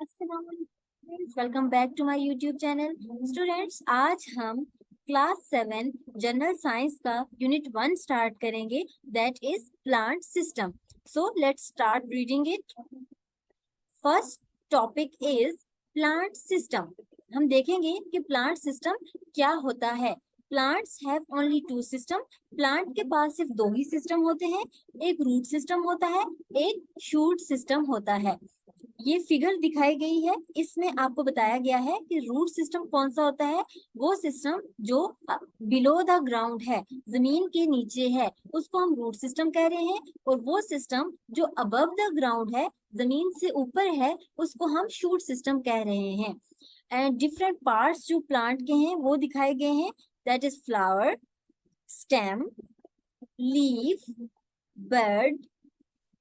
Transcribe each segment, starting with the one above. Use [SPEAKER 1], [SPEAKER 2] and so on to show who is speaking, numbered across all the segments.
[SPEAKER 1] Welcome back to my YouTube channel. Students, आज हम class 7 general science का unit 1 start करेंगे, that is plant system. So let's start reading it. First topic is plant system. हम देखेंगे कि plant system क्या होता है। Plants have only two system. Plant के पास सिर्फ दो ही सिस्टम होते हैं, एक रूट सिस्टम होता है, एक शूट सिस्टम होता है। ये फिगर दिखाई गई है, इसमें आपको बताया गया है कि रूट सिस्टम कौन सा होता है। वो सिस्टम जो बिलो द ग्राउंड है, जमीन के नीचे है, उसको हम रूट सिस्टम कह रहे हैं। और वो सिस्टम जो अबव द ग्राउंड है, जमीन से ऊपर है, उसको हम शूट सिस्टम कह रहे हैं। एंड डिफरेंट पार्ट्स जो प्लांट के हैं वो दिखाए गए हैं, that is flower, stem, leaf, bud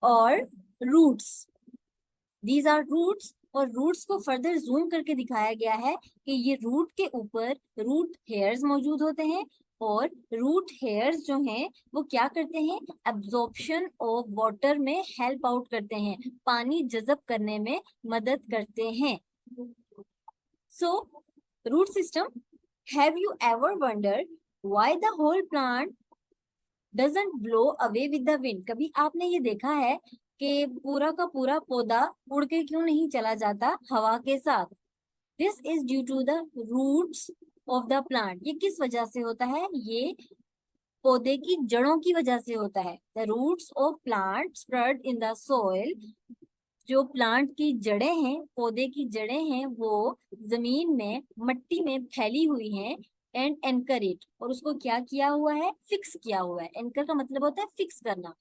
[SPEAKER 1] और रूट्स। These are roots. और रूट्स को फर्दर जूम करके दिखाया गया है कि ये रूट के ऊपर रूट हेयर्स मौजूद होते हैं। और रूट हेयर्स जो हैं वो क्या करते हैं, एब्जॉर्प्शन ऑफ वाटर में हेल्प आउट करते हैं, पानी जज़ब करने में मदद करते हैं। So root system, have you ever wondered why the whole plant doesn't blow away with the wind? कभी आपने ये देखा है कि पूरा का पूरा पौधा उड़ के क्यों नहीं चला जाता हवा के साथ? This is due to the roots of the plant. ये किस वजह से होता है? ये पौधे की जड़ों की वजह से होता है। The roots of plant spread in the soil. जो प्लांट की जड़ें हैं, पौधे की जड़ें हैं, वो जमीन में, मिट्टी में फैली हुई हैं। एंड एंकर इट, और उसको क्या किया हुआ है, फिक्स किया हुआ है। एंकर का मतलब होता है फिक्स करना।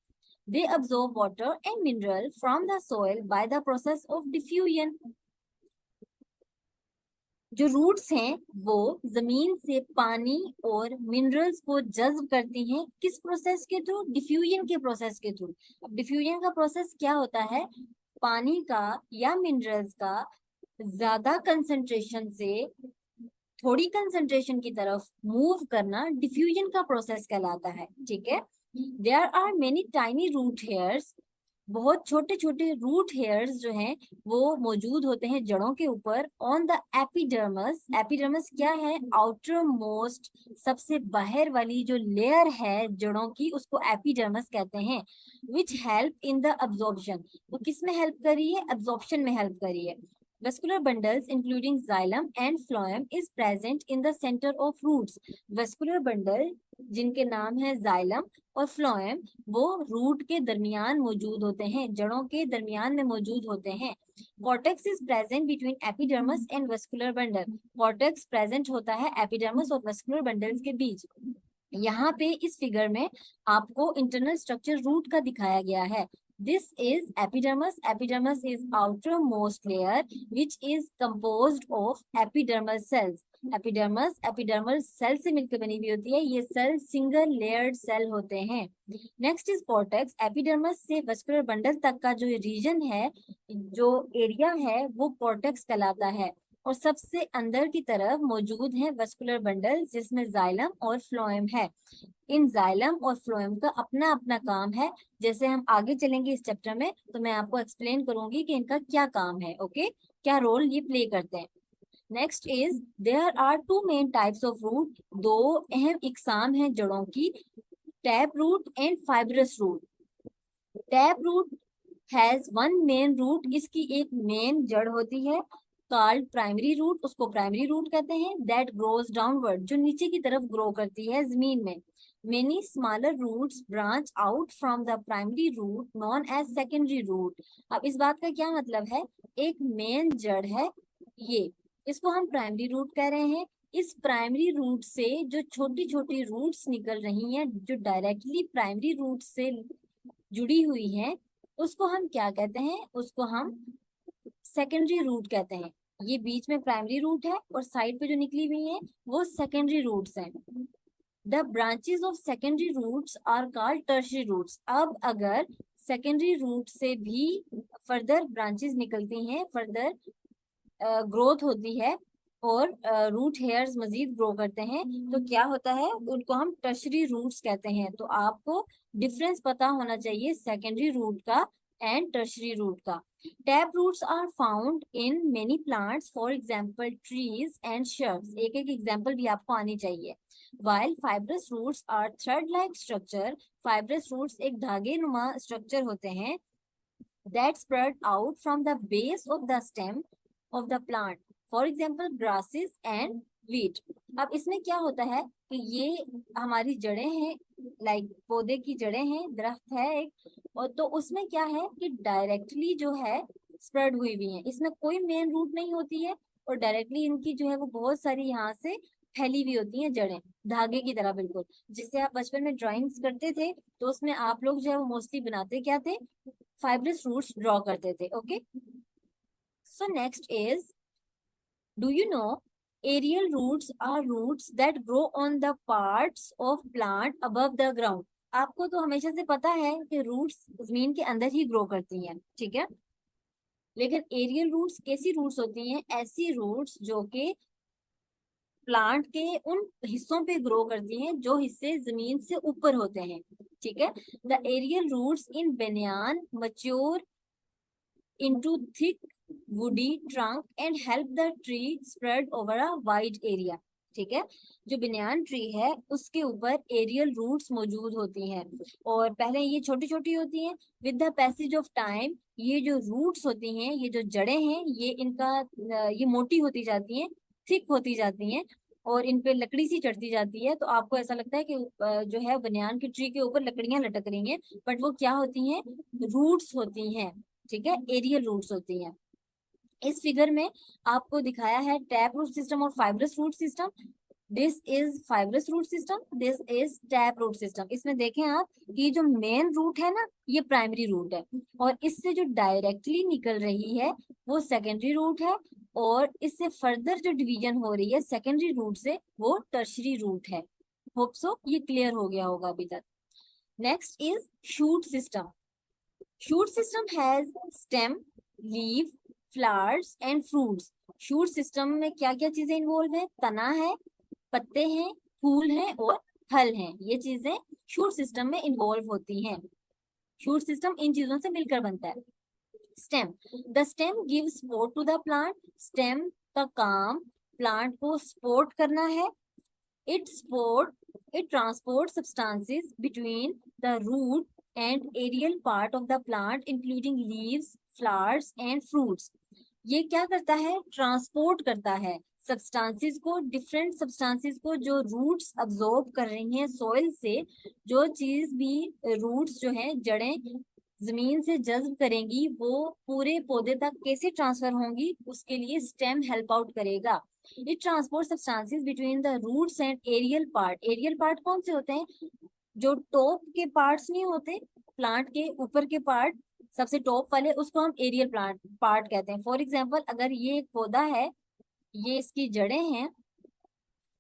[SPEAKER 1] They absorb water and mineral from the soil by the process of diffusion. जो रूट्स हैं वो जमीन से पानी और मिनरल्स को जज्ब करती हैं, किस प्रोसेस के थ्रू? डिफ्यूजन के प्रोसेस के थ्रू। अब डिफ्यूजन का प्रोसेस क्या होता है? पानी का या मिनरल्स का ज्यादा कंसंट्रेशन से थोड़ी कंसंट्रेशन की तरफ मूव करना डिफ्यूजन का प्रोसेस कहलाता है। ठीक है। There are many tiny root hairs. बहुत छोटे छोटे रूट हेयर्स जो हैं वो मौजूद होते हैं जड़ों के ऊपर। On the epidermis. एपिडर्मस क्या है? आउटर मोस्ट, सबसे बाहर वाली जो लेयर है जड़ों की, उसको एपिडर्मस कहते हैं। Which help in the absorption. वो किस में हेल्प कर रही है? अब्जॉर्प्शन में हेल्प कर रही है। Vascular bundles including xylem and phloem is present in the center of roots. Vascular bundle जिनके नाम है जाइलम और फ्लोएम, वो रूट के दरमियान मौजूद होते हैं, जड़ों के दरमियान में मौजूद होते हैं। Cortex is present between epidermis and vascular bundle. Cortex present होता है एपिडर्मस और वस्कुलर बंडल्स के बीच। यहाँ पे इस फिगर में आपको इंटरनल स्ट्रक्चर रूट का दिखाया गया है। This is epidermis. Epidermis is outermost layer which is composed of epidermal cells. Epidermis epidermal cell से मिलकर बनी हुई होती है। ये सेल सिंगल लेयर्ड सेल होते हैं। Next is cortex. एपिडर्मस से वस्कुलर बंडल तक का जो रीजन है, जो एरिया है, वो कॉर्टेक्स कहलाता है। और सबसे अंदर की तरफ मौजूद है वस्कुलर बंडल, जिसमें जाइलम और फ्लोएम है। इन जाइलम और फ्लोएम का अपना अपना काम है। जैसे हम आगे चलेंगे इस चैप्टर में तो मैं आपको एक्सप्लेन करूंगी कि इनका क्या काम है। ओके, क्या रोल ये प्ले करते हैं। Next is there are two main types of root. दो अहम इकसाम हैं जड़ों की, tap root and fibrous root. Tap root has one main root. इसकी एक मेन जड़ होती है, कॉल्ड प्राइमरी रूट। उसको प्राइमरी रूट कहते हैं। दैट ग्रोज डाउनवर्ड, जो नीचे की तरफ ग्रो करती है जमीन में। Many smaller roots branch out from the primary root known as secondary root. अब इस बात का क्या मतलब है? एक मेन जड़ है ये, इसको हम प्राइमरी रूट कह रहे हैं। इस प्राइमरी रूट से जो छोटी छोटी रूट्स निकल रही हैं, जो डायरेक्टली प्राइमरी रूट से जुड़ी हुई हैं, उसको हम क्या कहते हैं? उसको हम सेकेंडरी रूट कहते हैं। ये बीच में प्राइमरी रूट है और साइड पे जो निकली हुई है वो सेकेंडरी रूट्स हैं। The branches of secondary roots are called tertiary roots. अब अगर सेकेंडरी रूट से भी फर्दर ब्रांचेस निकलती हैं, फर्दर ग्रोथ होती है और रूट हेयर्स मजीद ग्रो करते हैं, तो क्या होता है? उनको हम टर्शियरी रूट्स कहते हैं। तो आपको डिफरेंस पता होना चाहिए सेकेंडरी रूट का एंड टर्शियरी रूट का। Tap roots are found in many plants, for example trees and shrubs. एक एक एग्जाम्पल भी आपको आनी चाहिए. While fibrous roots are thread-like structure, fibrous roots एक धागे नुमा स्ट्रक्चर होते हैं that spread out from the base of the stem of the plant. For example, grasses and wheat. अब इसमें क्या होता है कि ये हमारी जड़ें हैं, लाइक पौधे की जड़ें हैं, दरख्त है एक, और तो उसमें क्या है कि डायरेक्टली जो है स्प्रेड हुई हुई है. इसमें कोई मेन रूट नहीं होती है और डायरेक्टली इनकी जो है वो बहुत सारी यहाँ से फैली हुई होती हैं जड़ें, धागे की तरह बिल्कुल. जिससे आप बचपन में ड्राइंग्स करते थे तो उसमें आप लोग जो है वो मोस्टली बनाते क्या थे, fibrous roots draw करते थे. Okay, so next is, do you know aerial roots are roots that grow on the parts of plant above the ground. आपको तो हमेशा से पता है कि रूट्स जमीन के अंदर ही ग्रो करती हैं, ठीक है. लेकिन एरियल रूट्स कैसी रूट्स होती हैं, ऐसी रूट्स जो कि प्लांट के उन हिस्सों पे ग्रो करती हैं जो हिस्से जमीन से ऊपर होते हैं, ठीक है. द एरियल रूट्स इन बनियान mature into thick woody trunk and help the tree spread over a wide area. ठीक है, जो बनियान ट्री है उसके ऊपर एरियल रूट्स मौजूद होती हैं और पहले ये छोटी छोटी होती हैं. With the passage of time ये जो रूट्स होती हैं, ये जो जड़ें हैं, ये इनका ये मोटी होती जाती हैं, थिक होती जाती हैं और इन पे लकड़ी सी चढ़ती जाती है. तो आपको ऐसा लगता है कि जो है बनियान की ट्री के ऊपर लकड़ियां लटक रही हैं, बट वो क्या होती हैं, रूट्स होती हैं, ठीक है, एरियल रूट्स होती हैं. इस फिगर में आपको दिखाया है टैप रूट सिस्टम और fibrous root system. This is fibrous root system, this is tap root system. इसमें देखें आप कि जो मेन रूट है ना, ये प्राइमरी रूट है और इससे जो डायरेक्टली निकल रही है वो सेकेंडरी रूट है और इससे फर्दर जो डिवीजन हो रही है सेकेंडरी रूट से वो टर्शरी रूट है. होप सो ये क्लियर हो गया होगा अभी तक. Next is shoot system. Shoot system has stem, leaf, flowers and fruits. Shoot system में क्या क्या चीजें इन्वॉल्व है, तना है, पत्ते हैं, फूल हैं और फल हैं. ये चीजें शूट सिस्टम में इन्वॉल्व होती हैं. शूट सिस्टम इन चीजों से मिलकर बनता है. Stem, the stem gives support to the plant. Stem का काम प्लांट को सपोर्ट करना है. It transports substances between the root and aerial part of the plant including leaves, flowers and fruits. ये क्या करता है, ट्रांसपोर्ट करता है सब्सटेंसेस को, डिफरेंट सब्सटेंसेस को जो रूट्स अब्सॉर्ब कर रही हैं सॉइल से. जो चीज भी रूट्स जो हैं, जड़ें जमीन से जज्ब करेंगी वो पूरे पौधे तक कैसे ट्रांसफर होंगी, उसके लिए स्टेम हेल्प आउट करेगा. It transport substances between the roots and aerial part. Aerial part कौन से होते हैं, जो टॉप के पार्ट्स नहीं होते, प्लांट के ऊपर के पार्ट सबसे टॉप वाले, उसको हम एरियल प्लांट पार्ट कहते हैं. फॉर एग्जांपल अगर ये एक पौधा है, ये इसकी जड़ें हैं,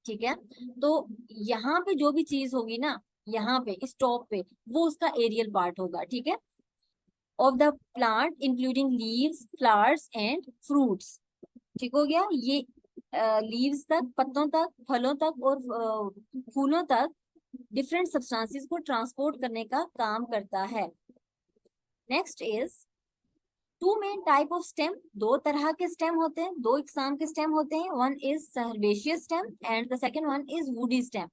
[SPEAKER 1] ठीक है, तो यहाँ पे जो भी चीज होगी ना, यहाँ पे इस टॉप पे, वो उसका एरियल पार्ट होगा, ठीक है, of the plant including leaves, flowers and fruits. ठीक हो गया. ये लीव्स तक, पत्तों तक, फलों तक और फूलों तक डिफरेंट सब्सटेंसेस को ट्रांसपोर्ट करने का काम करता है. Next is two main type of stem. दो तरह के स्टेम होते हैं, दो इकसाम के स्टेम होते हैं. One is herbaceous stem and the second one is woody stem.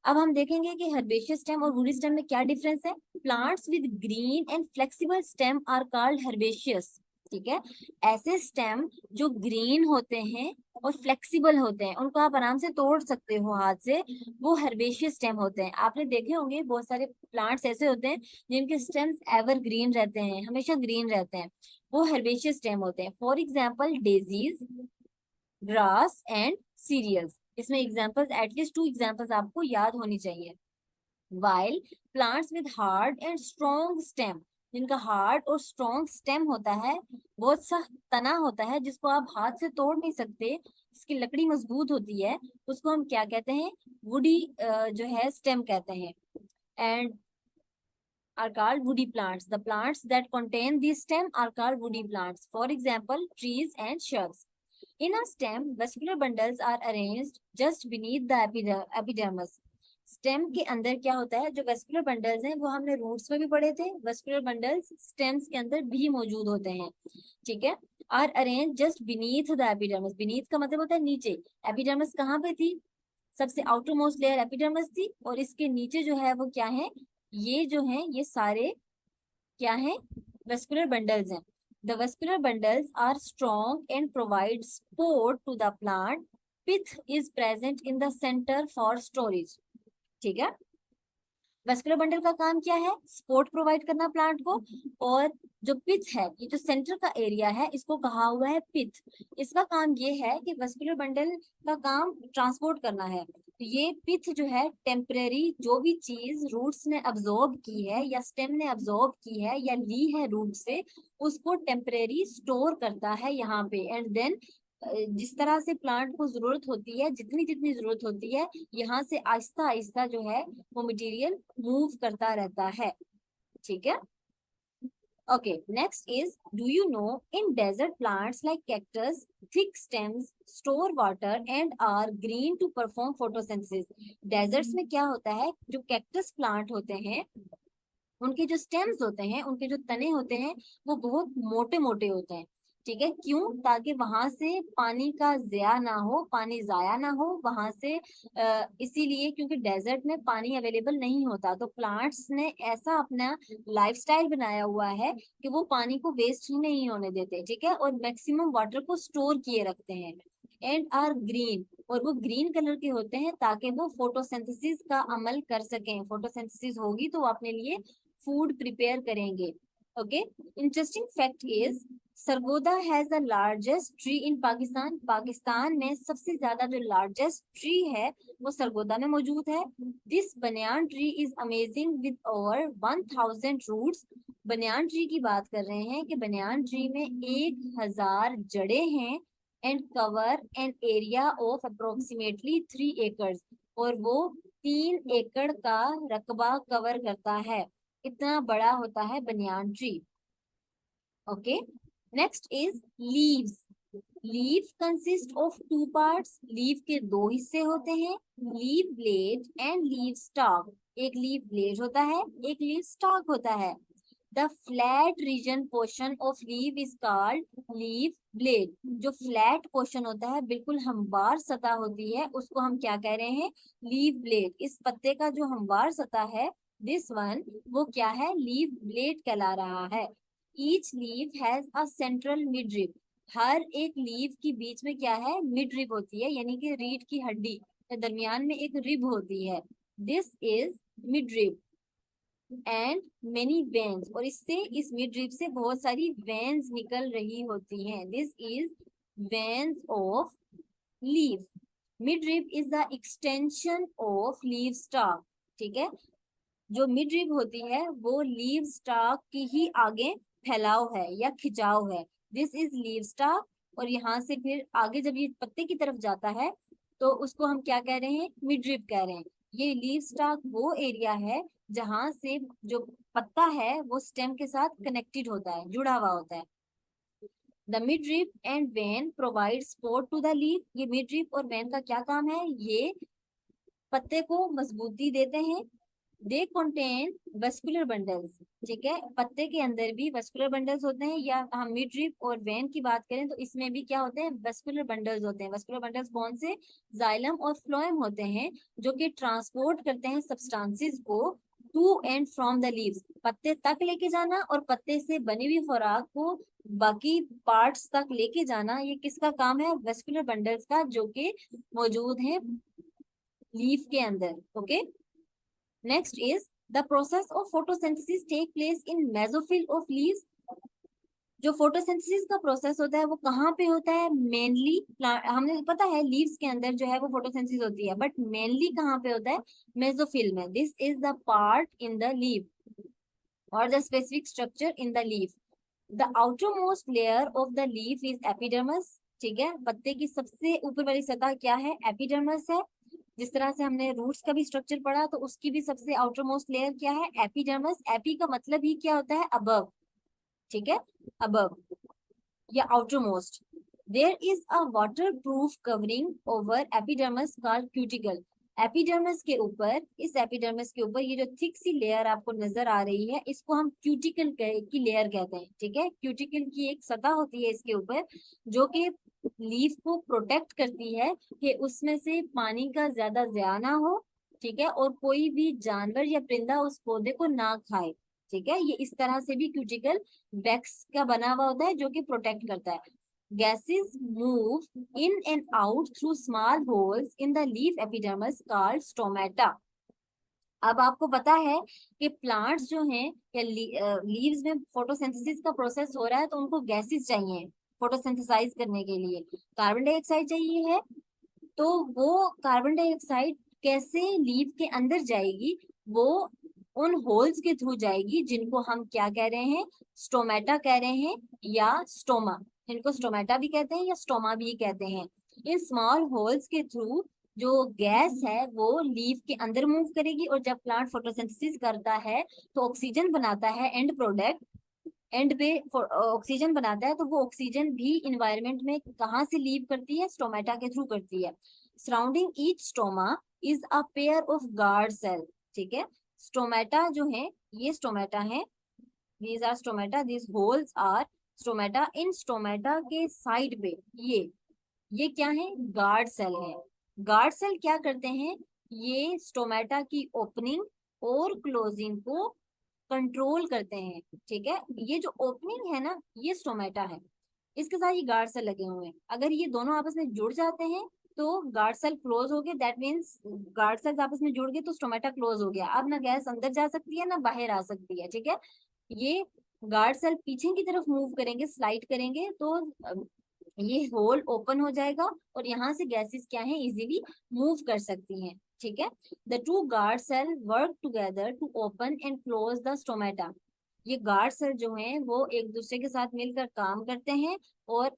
[SPEAKER 1] अब हम देखेंगे कि हर्बेशियस स्टेम और वुडी स्टेम में क्या डिफरेंस है. Plants with green and flexible stem are called herbaceous. ठीक है, ऐसे स्टेम जो ग्रीन होते हैं और फ्लेक्सिबल होते हैं, उनको आप आराम से तोड़ सकते हो हाथ से, वो हर्बेशियस स्टेम होते हैं. आपने देखे होंगे बहुत सारे प्लांट्स ऐसे होते हैं जिनके स्टेम्स एवर ग्रीन रहते हैं, हमेशा ग्रीन रहते हैं, वो हर्बेशियस स्टेम होते हैं. For example daisies, grass and cereals. इसमें एग्जाम्पल्स, एटलीस्ट 2 एग्जाम्पल्स आपको याद होनी चाहिए. While plants with hard and strong stem, जिनका हार्ड और स्ट्रॉन्ग स्टेम होता है, बहुत सा तना होता है जिसको आप हाथ से तोड़ नहीं सकते, इसकी लकड़ी मजबूत होती है, उसको हम क्या कहते हैं, वुडी जो है स्टेम कहते हैं. And are called woody plants. The plants that contain these stem are called woody plants. For example, trees and shrubs. In a stem, vascular bundles are arranged just beneath the epidermis. Stem के अंदर क्या होता है, जो vascular bundles हैं वो हमने roots में भी पढ़े थे, वेस्कुलर बंडल्स स्टेम्स के अंदर भी मौजूद होते हैं, ठीक है। Are arrange just beneath the epidermis, beneath का मतलब होता है नीचे। एपिडर्मिस कहाँ पे थी, सबसे आउटर मोस्ट लेयर एपिडर्मिस थी, और इसके नीचे जो है वो क्या है, ये जो है ये सारे क्या है, वेस्कुलर बंडल्स हैं। The vascular bundles are strong and provide support to the plant, pith is present in the centre for storage, ठीक है। वेस्कुलर बंडल का काम क्या है, सपोर्ट प्रोवाइड करना प्लांट को, और जो पिथ है, ये जो सेंटर का एरिया है इसको कहा हुआ है पिथ। इसका काम ये है कि वेस्कुलर बंडल का काम ट्रांसपोर्ट करना है। तो ये पिथ जो है टेम्परेरी, जो भी चीज रूट्स ने अब्सॉर्ब की है या स्टेम ने अब्सॉर्ब की है या ली है रूट से, उसको टेम्परेरी स्टोर करता है यहाँ पे, एंड देन जिस तरह से प्लांट को जरूरत होती है, जितनी जितनी जरूरत होती है, यहाँ से आहिस्ता आहिस्ता जो है वो मटेरियल मूव करता रहता है, ठीक है। Okay, next is, do you know in desert plants like cactus thick stems store water and are green to perform photosynthesis. Deserts में क्या होता है, जो कैक्टस प्लांट होते हैं उनके जो स्टेम्स होते हैं, उनके जो तने होते हैं वो बहुत मोटे मोटे होते हैं, ठीक है। क्यों, ताकि वहां से पानी का ज़या ना हो, पानी जाया ना हो वहां से, इसीलिए क्योंकि डेजर्ट में पानी अवेलेबल नहीं होता, तो प्लांट्स ने ऐसा अपना लाइफस्टाइल बनाया हुआ है कि वो पानी को वेस्ट ही नहीं होने देते, ठीक है, और मैक्सिमम वाटर को स्टोर किए रखते हैं। एंड आर ग्रीन, और वो ग्रीन कलर के होते हैं ताकि वो फोटोसिंथेसिस का अमल कर सकें, फोटोसिंथेसिस होगी तो वो अपने लिए फूड प्रिपेयर करेंगे। Okay, interesting fact is, Sargodha has the largest tree in Pakistan. Pakistan में सबसे ज्यादा जो लार्जेस्ट ट्री है वो सरगोदा में मौजूद है। This banyan tree is amazing with over 1000 roots. Banyan tree की बात कर रहे हैं कि बनियान ट्री में 1000 जड़ें हैं, and cover an area of approximately 3 एकड़, और वो 3 एकड़ का रकबा कवर करता है, इतना बड़ा होता है banyan tree. Okay, next is leaves. Leaf consist of 2 parts, leaf के 2 हिस्से होते हैं, leaf blade and leaf stalk. एक लीव ब्लेड होता है, एक लीव स्टॉक होता है। The flat region portion of leaf is called leaf blade. जो फ्लैट पोर्शन होता है, बिल्कुल हमवार सतह होती है, उसको हम क्या कह रहे हैं, लीव ब्लेड। इस पत्ते का जो हमवार सतह है, दिस वन, वो क्या है, लीव ब्लेड कहला रहा है। Each leaf has a central midrib. हर एक लीव के बीच में क्या है, मिडरिब होती है, यानी कि रीढ़ की हड्डी के दरमियान में एक रिब होती है, this is midrib. And many veins, और इससे, इस मिडरिब से बहुत सारी वेन्स निकल रही होती हैं, this is veins of leave. Midrib is the extension of leave stock, ठीक है। जो मिडरिब होती है वो लीव स्टॉक की ही आगे फैलाव है या खिंचाव है, दिस इज लीव स्टॉक। और यहाँ से फिर आगे जब ये पत्ते की तरफ जाता है तो उसको हम क्या कह रहे हैं, मिडरिब कह रहे हैं। ये लीव स्टॉक वो एरिया है जहां से जो पत्ता है वो स्टेम के साथ कनेक्टेड होता है, जुड़ा हुआ होता है। The midrib and vein provide support to the leaf. ये मिडरिब और वेन का क्या काम है, ये पत्ते को मजबूती देते हैं। दे कंटेन वेस्कुलर बंडल्स, ठीक है, पत्ते के अंदर भी वेस्कुलर बंडल्स होते हैं, या हम मिडरिब और वेन की बात करें तो इसमें भी क्या होते हैं, वेस्कुलर बंडल्स होते हैं। वेस्कुलर बंडल्स कौन से, जाइलम और फ्लोएम होते हैं, जो कि ट्रांसपोर्ट करते हैं सब्सटेंसेस को to and from the leaves, पत्ते तक लेके जाना और पत्ते से बनी हुई खुराक को बाकी पार्ट्स तक लेके जाना, ये किसका काम है, वेस्कुलर बंडल्स का, जो कि मौजूद है लीफ के अंदर। Okay, next is the process of photosynthesis take place in mesophyll of leaves। जो फोटोसिंथेसिस का प्रोसेस होता है वो कहाँ पे होता है, मेनली हमें पता है लीव्स के अंदर जो है वो फोटोसिंथेसिस होती है, बट मेनली कहाँ पे होता है, मेसोफिल में। This is the part in the leaf और the specific structure in the leaf. The outer most layer of the leaf is epidermis, ठीक है, पत्ते की सबसे ऊपर वाली सतह क्या है, एपिडर्मस है। जिस तरह से हमने रूट्स का भी स्ट्रक्चर पढ़ा तो उसकी भी सबसे आउटर मोस्ट लेयर क्या है, एपिडर्मस। एपी का मतलब ही क्या होता है, अबव, ठीक है, अबव या outermost. There is a waterproof covering over epidermis called cuticle. Epidermis के ऊपर, इस एपिडर्मिस के ऊपर ये जो थिक सी लेयर आपको नजर आ रही है, इसको हम क्यूटिकल की लेयर कहते हैं। ठीक है, क्यूटिकल की एक सतह होती है इसके ऊपर, जो कि लीफ को प्रोटेक्ट करती है कि उसमें से पानी का ज्यादा ज़या ना हो। ठीक है, और कोई भी जानवर या परिंदा उस पौधे को ना खाए। ठीक है, ये इस तरह से भी क्यूटिकल वैक्स का बना हुआ होता है जो कि प्रोटेक्ट करता है। Gases move in and out through small holes in the leaf epidermis called stomata. अब आपको पता है कि प्लांट्स जो हैं या लीव्स में फोटोसिंथेसिस का प्रोसेस हो रहा है, तो उनको गैसेस चाहिए फोटोसिंथेसाइज करने के लिए। कार्बन डाइऑक्साइड चाहिए है, तो वो कार्बन डाइऑक्साइड कैसे लीव के अंदर जाएगी? वो उन होल्स के थ्रू जाएगी, जिनको हम क्या कह रहे हैं, स्टोमेटा कह रहे हैं या स्टोमा। इनको स्टोमेटा भी कहते हैं या स्टोमा भी कहते हैं। इन स्मॉल होल्स के थ्रू जो गैस है वो लीफ के अंदर मूव करेगी, और जब प्लांट फोटोसिंथेसिस करता है तो ऑक्सीजन बनाता है, एंड प्रोडक्ट एंड पे ऑक्सीजन बनाता है, तो वो ऑक्सीजन भी इन्वायरमेंट में कहाँ से लीव करती है? स्टोमेटा के थ्रू करती है। Surrounding each stoma is a pair of guard cell. ठीक है, स्टोमेटा जो है, ये स्टोमेटा है, these are stomata, these holes are stomata. इन स्टोमेटा के साइड पे ये क्या है? गार्ड सेल है। गार्ड सेल क्या करते हैं? ये स्टोमेटा की ओपनिंग और क्लोजिंग को कंट्रोल करते हैं। ठीक है, ये जो ओपनिंग है ना, ये स्टोमेटा है, इसके साथ ये गार्ड सेल लगे हुए हैं। अगर ये दोनों आपस में जुड़ जाते हैं तो गार्ड सेल क्लोज हो गए, दैट मीन्स गार्ड सेल्स आपस में जुड़ गए तो स्टोमेटा क्लोज हो गया। अब ना गैस अंदर जा सकती है ना बाहर आ सकती है। ठीक है, ये गार्ड सेल पीछे की तरफ मूव करेंगे, स्लाइड करेंगे, तो ये होल ओपन हो जाएगा और यहाँ से गैसेस क्या है, इजीली मूव कर सकती हैं। ठीक है, the two guard cell work together to open and close the stomata. ये गार्ड सेल जो हैं वो एक दूसरे के साथ मिलकर काम करते हैं और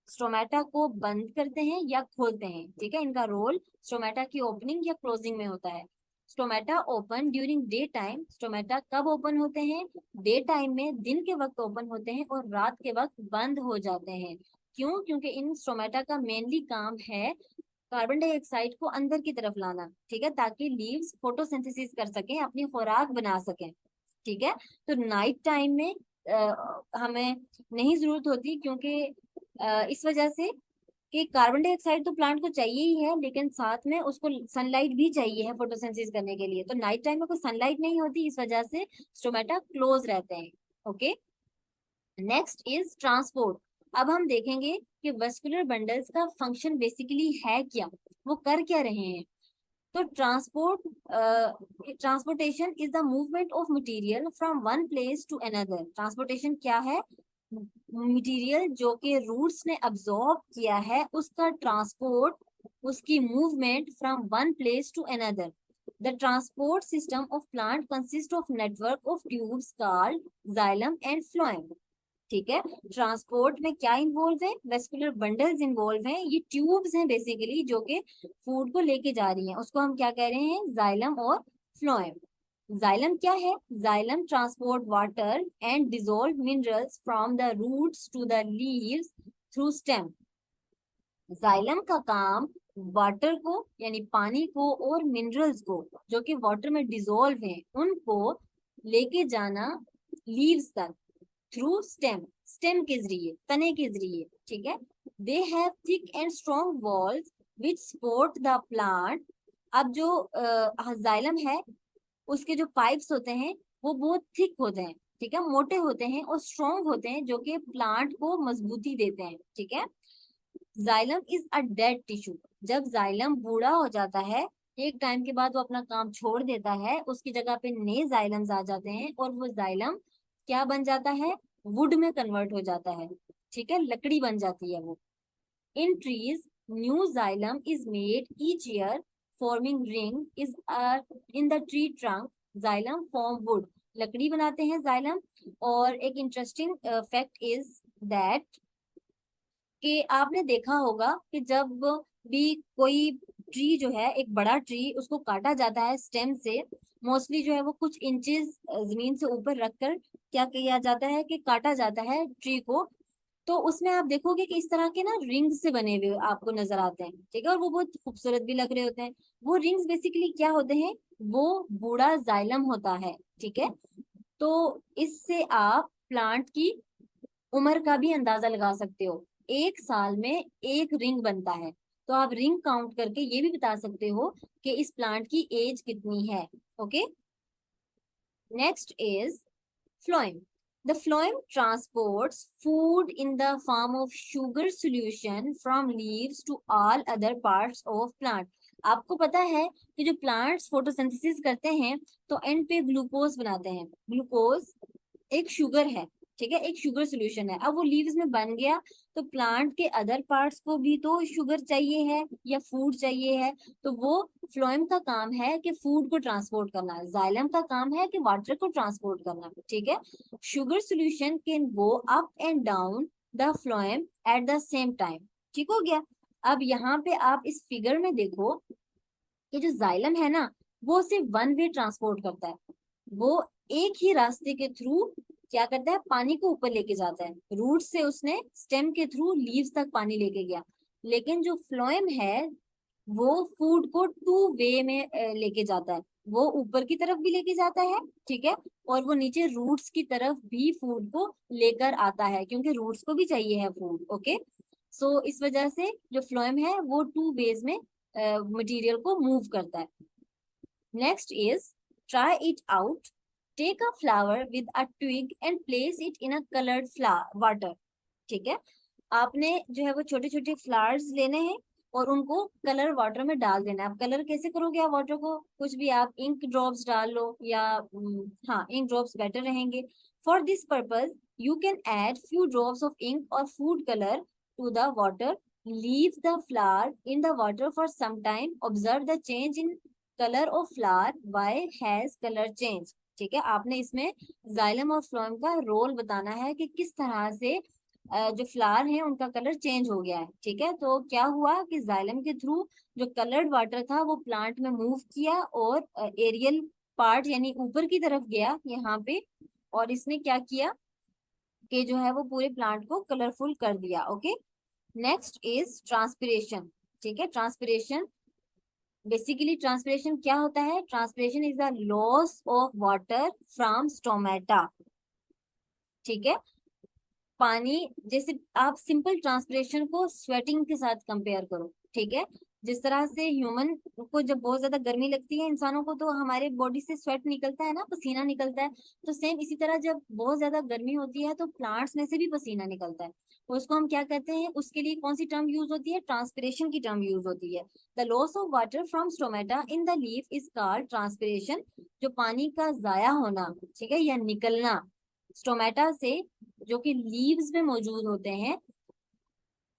[SPEAKER 1] स्टोमेटा को बंद करते हैं या खोलते हैं। ठीक है, इनका रोल स्टोमेटा की ओपनिंग या क्लोजिंग में होता है। Stomata open during day time. Stomata कब ओपन होते हैं? डे टाइम में, दिन के वक्त ओपन होते हैं और रात के वक्त बंद हो जाते हैं। क्यों? क्योंकि इन स्टोमेटा का मेनली काम है कार्बन डाइऑक्साइड को अंदर की तरफ लाना। ठीक है, ताकि लीव्स फोटोसिंथेसिस कर सकें, अपनी खुराक बना सकें। ठीक है, तो नाइट टाइम में हमें नहीं जरूरत होती, क्योंकि इस वजह से कि कार्बन डाइऑक्साइड तो प्लांट को चाहिए ही है, लेकिन साथ में उसको सनलाइट भी चाहिए है फोटोसिंथेसिस करने के लिए। तो नाइट टाइम में कोई सनलाइट नहीं होती, इस वजह से स्टोमेटा क्लोज रहते हैं। Okay, next is transport. अब हम देखेंगे कि वेस्कुलर बंडल्स का फंक्शन बेसिकली है क्या, वो कर क्या रहे हैं। तो transportation is the movement of material from one place to another. Transportation क्या है? मटेरियल जो कि रूट्स ने अब्सॉर्ब किया है, उसका ट्रांसपोर्ट, उसकी movement from one place to another. The transport system of plant consist of network of tubes called xylem and phloem. ठीक है, ट्रांसपोर्ट में क्या इन्वॉल्व है? वेस्कुलर बंडल्स इन्वॉल्व हैं। ये ट्यूब्स हैं बेसिकली, जो कि फूड को लेके जा रही हैं, उसको हम क्या कह रहे हैं? जाइलम और फ्लोएम। जाइलम क्या है? Xylem transport water and dissolve minerals from the roots to the leaves through stem. Xylem का काम वाटर को, यानी पानी को, और मिनरल्स को जो कि वाटर में डिजोल्व हैं, उनको लेके जाना लीव्स तक थ्रू स्टेम। स्टेम के जरिए, तने के जरिए। ठीक है, they have thick and strong walls which support the plant. अब जो जाइलम है, उसके जो पाइप्स होते हैं वो बहुत थिक होते हैं। ठीक है, मोटे होते हैं और स्ट्रॉन्ग होते हैं, जो कि प्लांट को मजबूती देते हैं। ठीक है, xylem is a dead tissue. जब जाइलम बूढ़ा हो जाता है, एक टाइम के बाद वो अपना काम छोड़ देता है, उसकी जगह पे नए जाइलम्स आ जाते हैं और वो जाइलम क्या बन जाता है? वुड में कन्वर्ट हो जाता है। ठीक है, लकड़ी बन जाती है वो। In trees new xylem is made each year, forming ring is in the tree trunk. Xylem form wood, लकड़ी बनाते हैं जाइलम। और एक इंटरेस्टिंग फैक्ट इज दैट कि आपने देखा होगा कि जब भी कोई ट्री जो है, एक बड़ा ट्री, उसको काटा जाता है स्टेम से, मोस्टली जो है वो कुछ इंचेस जमीन से ऊपर रखकर क्या किया जाता है कि काटा जाता है ट्री को। तो उसमें आप देखोगे कि इस तरह के ना रिंग से बने हुए आपको नजर आते हैं, ठीक है, और वो बहुत खूबसूरत भी लग रहे होते हैं। वो रिंग्स बेसिकली क्या होते हैं, वो बूढ़ा जाइलम होता है, ठीक है। तो इससे आप प्लांट की उम्र का भी अंदाजा लगा सकते हो। एक साल में एक रिंग बनता है, तो आप रिंग काउंट करके ये भी बता सकते हो कि इस प्लांट की एज कितनी है। Okay, next is phloem. The phloem transports food in the form of sugar solution from leaves to all other parts of plant. आपको पता है कि जो प्लांट्स फोटोसिंथेसिस करते हैं तो एंड पे ग्लूकोज बनाते हैं। ग्लूकोज एक शुगर है, ठीक है, एक शुगर सोल्यूशन है। अब वो लीव्स में बन गया तो प्लांट के अदर पार्ट्स को भी तो शुगर चाहिए है या फूड चाहिए है, तो वो फ्लोएम का काम है कि फूड को ट्रांसपोर्ट करना, जाइलम का काम है कि वाटर को ट्रांसपोर्ट करना, ठीक है। Sugar solution can go up and down the phloem at the same time, ठीक हो गया। अब यहाँ पे आप इस फिगर में देखो कि जो जाइलम है ना, वो सिर्फ वन वे ट्रांसपोर्ट करता है। वो एक ही रास्ते के थ्रू क्या करता है, पानी को ऊपर लेके जाता है। रूट से उसने स्टेम के थ्रू लीव्स तक पानी लेके गया। लेकिन जो फ्लोएम है वो फूड को टू वे में लेके जाता है। वो ऊपर की तरफ भी लेके जाता है, ठीक है, और वो नीचे रूट्स की तरफ भी फूड को लेकर आता है, क्योंकि रूट्स को भी चाहिए है फूड। ओके, सो इस वजह से जो फ्लोएम है वो टू वेज में मटेरियल को मूव करता है। Next is try it out. Take a flower with a twig and place it in a coloured water, ठीक है। आपने जो है वो छोटे छोटे फ्लावर्स लेने हैं और उनको कलर वाटर में डाल देना है। आप कलर कैसे करोगे, आप वाटर को कुछ भी आप इंक ड्रॉप्स डाल लो या हाँ, इंक ड्रॉप्स बेटर रहेंगे। For this purpose you can add few drops of ink और food colour to the water. Leave the flower in the water for some time. Observe the change in colour of flower, why has colour change, ठीक है। आपने इसमें xylem और phloem का role बताना है कि किस तरह से जो फ्लावर है उनका कलर चेंज हो गया है, ठीक है। तो क्या हुआ कि जाइलम के थ्रू जो कलर्ड वाटर था वो प्लांट में मूव किया और एरियल पार्ट यानी ऊपर की तरफ गया यहाँ पे, और इसने क्या किया कि जो है वो पूरे प्लांट को कलरफुल कर दिया। ओके, नेक्स्ट इज ट्रांसपिरेशन, ठीक है। ट्रांसपिरेशन बेसिकली, ट्रांसपिरेशन क्या होता है, transpiration is the loss of water from stomata, ठीक है। पानी, जैसे आप सिंपल ट्रांसपिरेशन को स्वेटिंग के साथ कंपेयर करो, ठीक है। जिस तरह से ह्यूमन को जब बहुत ज्यादा गर्मी लगती है इंसानों को, तो हमारे बॉडी से स्वेट निकलता है ना, पसीना निकलता है। तो सेम इसी तरह जब बहुत ज्यादा गर्मी होती है तो प्लांट्स में से भी पसीना निकलता है। तो उसको हम क्या कहते हैं, उसके लिए कौन सी टर्म यूज होती है, ट्रांसपिरेशन की टर्म यूज होती है। The loss of water from stomata in the leaf is called transpiration. जो पानी का जाया होना, ठीक है, या निकलना स्टोमेटा से जो कि लीव्स में मौजूद होते हैं,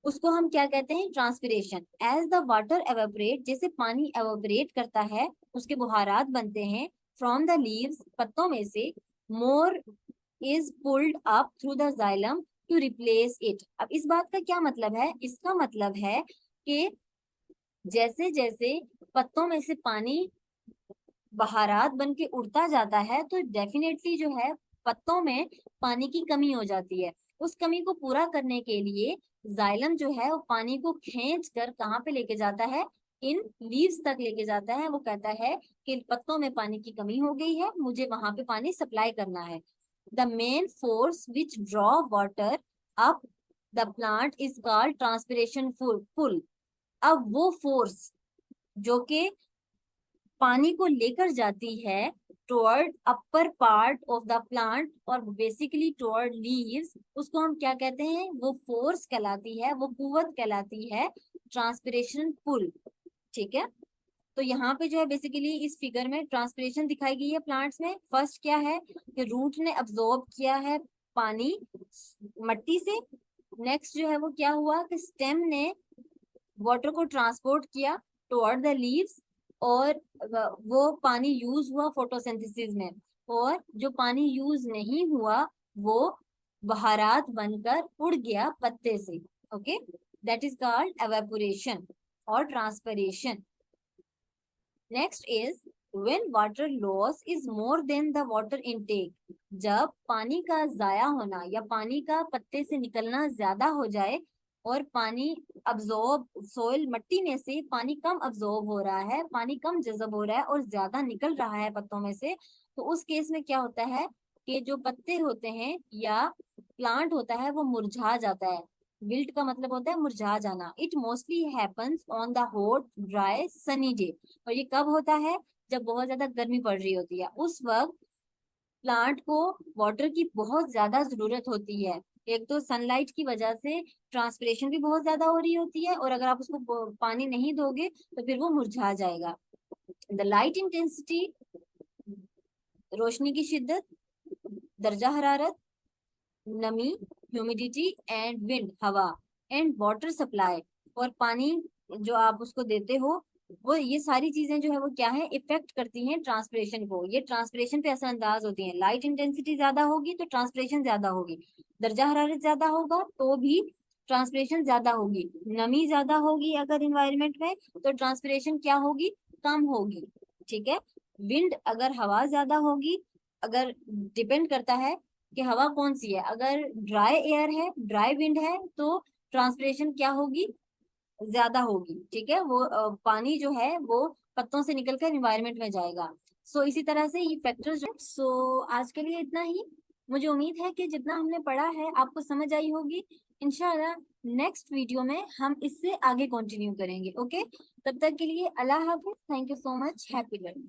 [SPEAKER 1] उसको हम क्या कहते हैं, transpiration. As the water evaporate, जैसे पानी एवेपोरेट करता है, उसके बुहारात बनते हैं फ्रॉम द लीव्स, पत्तों में से, more is pulled up through the xylem to replace it. अब इस बात का क्या मतलब है, इसका मतलब है कि जैसे जैसे पत्तों में से पानी बहारात बन के उड़ता जाता है तो डेफिनेटली जो है पत्तों में पानी की कमी हो जाती है। उस कमी को पूरा करने के लिए जाइलम जो है वो पानी को खींच कर कहाँ पे लेके जाता है, इन लीव्स तक लेके जाता है। वो कहता है कि पत्तों में पानी की कमी हो गई है, मुझे वहां पे पानी सप्लाई करना है। The main force which draw water up the plant is called transpiration pull. अब वो फोर्स जो कि पानी को लेकर जाती है toward upper part of the plant और बेसिकली टुवर्ड लीव्स, उसको हम क्या कहते हैं, वो फोर्स कहलाती है, वो कुव्वत कहलाती है ट्रांसपिरेशन पुल, ठीक है। तो यहाँ पे जो है बेसिकली इस फिगर में ट्रांसपिरेशन दिखाई गई है प्लांट्स में। फर्स्ट क्या है कि रूट ने अब्सॉर्ब किया है पानी मट्टी से। नेक्स्ट जो है वो क्या हुआ कि स्टेम ने वाटर को ट्रांसपोर्ट किया टुवर्ड द लीव्स, और वो पानी यूज हुआ फोटोसिंथेसिस में, और जो पानी यूज नहीं हुआ वो बहारात बनकर उड़ गया पत्ते से। Okay, that is called evaporation और transpiration. Next is When water loss is more than the water intake, जब पानी का जाया होना या पानी का पत्ते से निकलना ज्यादा हो जाए और पानी अब्जॉर्ब सोइल मट्टी में से पानी कम अब्जॉर्ब हो रहा है, पानी कम जज़ब हो रहा है और ज्यादा निकल रहा है पत्तों में से, तो उस केस में क्या होता है कि जो पत्ते होते हैं या प्लांट होता है वो मुरझा जाता है। विल्ट का मतलब होता है मुरझा जाना। It mostly happens on the hot dry sunny day. और ये कब होता है? जब बहुत ज्यादा गर्मी पड़ रही होती है, उस वक्त प्लांट को वाटर की बहुत ज्यादा जरूरत होती है। एक तो सनलाइट की वजह से ट्रांसपिरेशन भी बहुत ज्यादा हो रही होती है, और अगर आप उसको पानी नहीं दोगे तो फिर वो मुरझा जाएगा। द लाइट इंटेंसिटी, रोशनी की शिद्दत, दर्जा हरारत, नमी, ह्यूमिडिटी एंड विंड, हवा, एंड वाटर सप्लाई, और पानी जो आप उसको देते हो, वो ये सारी चीजें जो है वो क्या है, इफेक्ट करती हैं ट्रांसपिरेशन को। ये ट्रांसपिरेशन पे असरअंदाज होती हैं। लाइट इंटेंसिटी ज्यादा होगी तो ट्रांसपिरेशन ज्यादा होगी, दर्जा हरारत ज्यादा होगा तो भी ट्रांसपिरेशन ज्यादा होगी, नमी ज्यादा होगी अगर इन्वायरमेंट में तो ट्रांसपिरेशन क्या होगी, कम होगी। ठीक है। विंड, अगर हवा ज्यादा होगी, अगर डिपेंड करता है कि हवा कौन सी है, अगर ड्राई एयर है, ड्राई विंड है, तो ट्रांसपिरेशन क्या होगी, ज्यादा होगी। ठीक है। वो पानी जो है वो पत्तों से निकलकर इन्वायरमेंट में जाएगा। सो इसी तरह से ये फैक्टर्स। सो आज के लिए इतना ही। मुझे उम्मीद है कि जितना हमने पढ़ा है आपको समझ आई होगी। इंशाल्लाह नेक्स्ट वीडियो में हम इससे आगे कंटिन्यू करेंगे। ओके, तब तक के लिए अल्लाह हाफिज। Thank you so much. Happy learning.